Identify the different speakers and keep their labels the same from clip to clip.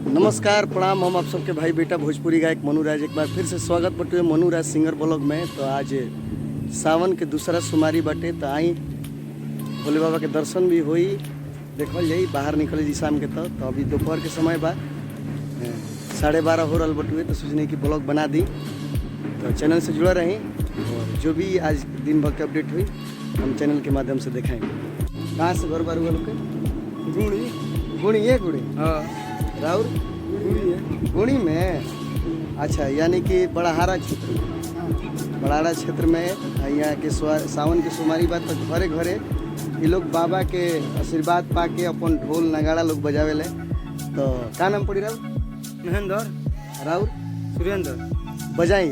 Speaker 1: नमस्कार प्रणाम। हम आप सबके भाई बेटा भोजपुरी गायक मनुराज एक बार फिर से स्वागत बटे मनुराज सिंगर ब्लॉग में। तो आज सावन के दूसरा सोमवारी बटे तो आई भोले बाबा के दर्शन भी हुई, देखल जाई, बाहर निकले जी शाम के। तो अभी दोपहर के समय बा 12:30 हो रहा बटुए, तो सोचने की ब्लॉग बना दी। तो चैनल से जुड़ा रही और जो भी आज दिन भर की अपडेट हुई हम चैनल के माध्यम से दिखाएंगे। कहाँ से घर बार हुआ लोग गुणी है गुणी राउर गुणी में। अच्छा, यानी कि बड़ाहारा क्षेत्र में यहाँ के सावन के सोमवारी बाद तो घरे घरे ये लोग बाबा के आशीर्वाद पाके अपन ढोल नगाड़ा लोग बजावे ले। तो का नाम पड़ी राउर?
Speaker 2: महेंद्र।
Speaker 1: राउर?
Speaker 2: सुरेंद्र।
Speaker 1: बजाई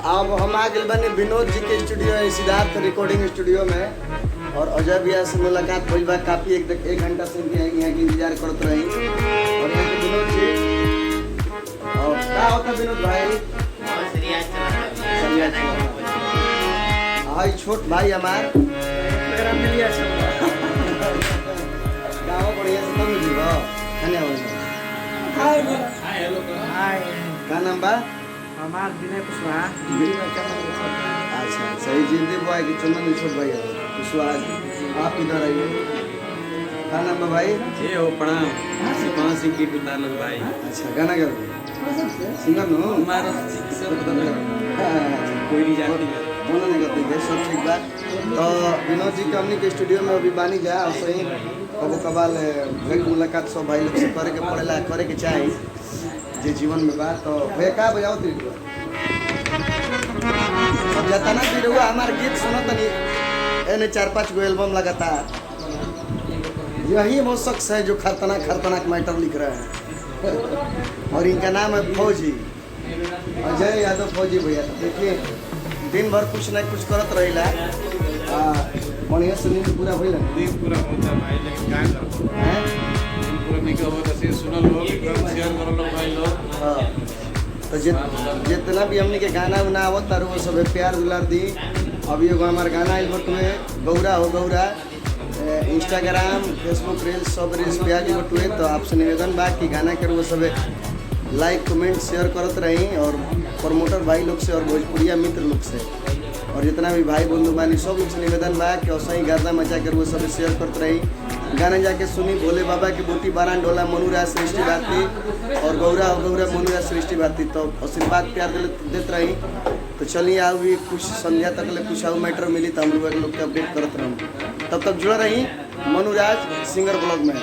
Speaker 1: अब हम आ गए बने विनोद जी के स्टूडियो है, सिद्धार्थ रिकॉर्डिंग स्टूडियो में। और अजय भैया से मुलाकात हुई बा, काफ़ी एक घंटा से यहाँ के इंतजार करते रही। और यहाँ के विनोद जी और क्या होता विनोद भाई? हाई छोट भाई हमार गाँव बढ़िया से कम जी का नाम बा?
Speaker 2: हमार विनय कुशवाहा।
Speaker 1: अच्छा, सही जिंदगी बॉय की चंदन छोट भाई कुशवाहा। आप किधर आइए? क्या नाम है भाई?
Speaker 3: ये हो प्रणाम सिपाही सिंह की पिता लोग भाई।
Speaker 1: अच्छा, गाना गा सिंगर नो
Speaker 3: हमारा कोई नहीं जाती है
Speaker 1: बोलो नहीं करते हैं सब ठीक बात। तो विनोद जी के हमनी के स्टूडियो में अभी बानी जा और सही कबो कबाल भेंट मुलाकात सब भाई लोग से करे के पड़ेला, करे के चाही जे जीवन में बात। तो भैया का बजाओ ती अब जाता ना फिर हुआ हमारे गीत सुनो तनी एने 4-5 गो एल्बम लगातार। यही वो शख्स है जो खतरनाक मैटर लिख रहे हैं और इनका नाम है फौजी, अजय यादव फौजी भैया। देखिए दिन भर कुछ ना कुछ करत रहिला, बढ़िया से नींद पूरा होइला।
Speaker 3: दिन पूरा होता भाई, लेकिन क्या करो हैं दिन पूरा नहीं का होता से सुनल लोग शेयर करो लोग भाई लोग।
Speaker 1: हां, तो जितना भी हमने के गाना उना आवत तारो वो सब प्यार दुलार दी। अभी एगो हमार गाना आइल बटुए गौरा हो गौरा, इंस्टाग्राम फेसबुक रील्स सब रील्स पे आगे बटुए। तो आपसे निवेदन बा कि गाना के वो सब लाइक कमेंट शेयर करत रही और प्रमोटर भाई लोग से और भोजपुरिया मित्र लोग से और जितना भी भाई बंधु बानी सब लोग से निवेदन बा कि ऐसा ही गाना मचा कर वो सब शेयर करते रही। गाना जाके सुनी भोले बाबा की बूटी 12 डोला मनुराज सृष्टि भारती और गौरा हो गौरा मनुराज सृष्टि भारती। तो आशीर्वाद प्यार देते रही। तो चलिए आओ भी कुछ संध्या तक ले कुछ आओ मैटर मिली तो हम लोग के अपडेट करते रहूँ। तब तक जुड़ा रही मनुराज सिंगर ब्लॉग में।